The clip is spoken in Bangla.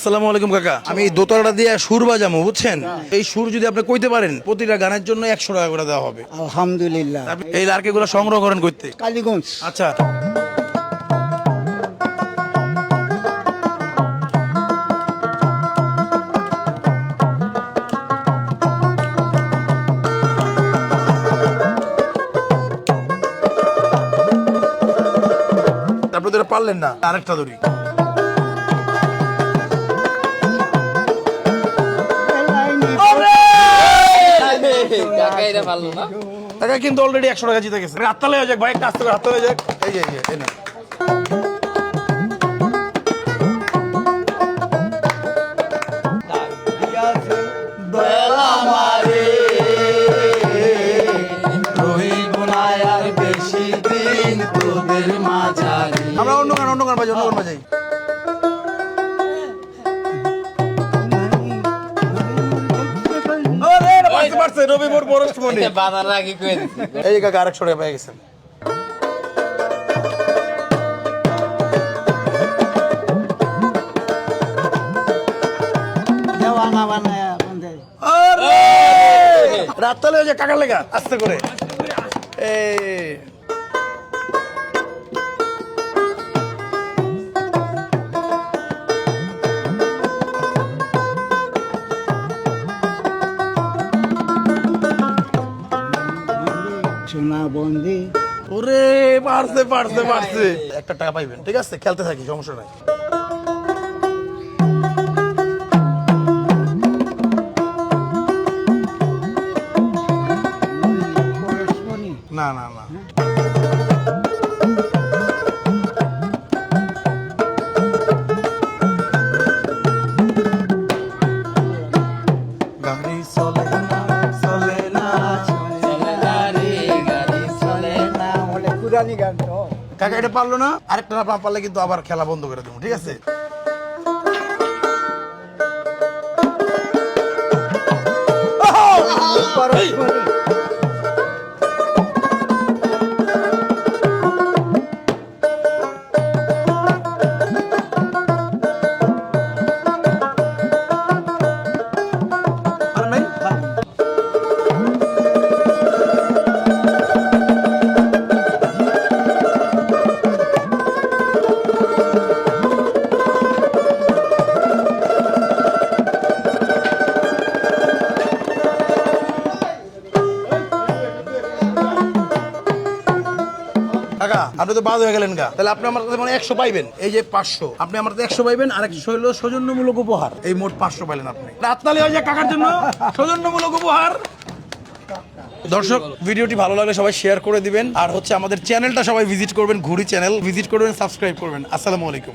আসসালামু আলাইকুম কাকা, আমি এই দোতলাটা দিয়ে সুর বাজামো বুঝছেন। এই সুর যদি আপনি কইতে পারেন প্রতিটা গানের জন্য 100 টাকা করে দেওয়া হবে। আলহামদুলিল্লাহ। আপনি এই লার্কিগুলো সংগ্রহ করেন করতে। কালীগঞ্জ। আচ্ছা তারপরে তো এটা পারলেন না, আরেকটা ধরি। টাকা কিন্তু অলরেডি 100 টাকা জিতে গেছে। হাততালি হয়ে যাক ভাই, একটা আস্তে করে হাততালি হয়ে যাক। এই যে এই না আমরা অন্য গান বাজাই, অন্য গান বাজাই। রবি মোর পরশমণি এই কাকা 100 টাকা পেয়ে গেছেন। রাত তালে ওই যে কাকার লেগা আস্তে করে এই সোনা বন্দি। ওরে পারছে পারছে পারছে। একটা টাকা পাইবেন, ঠিক আছে? খেলতে থাকি, সমস্যা নাই। না না না গাড়ি চলে না চলে না পুরানি গান তো। কাকা এটা পারলো না, আরেকটা না পারলে কিন্তু আবার খেলা বন্ধ করে দেবো, ঠিক আছে? কাকা আপনি তো বাদ হয়ে গেলেন গা, তাহলে আপনি আমার কাছে মানে 100 পাইবেন। এই যে 500 আপনি আমার কাছে 100 পাইবেন, আর 100 হলো সৌজন্যমূলক উপহার। এই মোট 500 পাইলেন আপনি। রাততালি হয়ে যায় কাকার জন্য সৌজন্যমূলক উপহার। দর্শক ভিডিওটি ভালো লাগলে সবাই শেয়ার করে দিবেন, আর হচ্ছে আমাদের চ্যানেলটা সবাই ভিজিট করবেন, ঘুরি চ্যানেল ভিজিট করবেন, সাবস্ক্রাইব করবেন। আসসালামু আলাইকুম।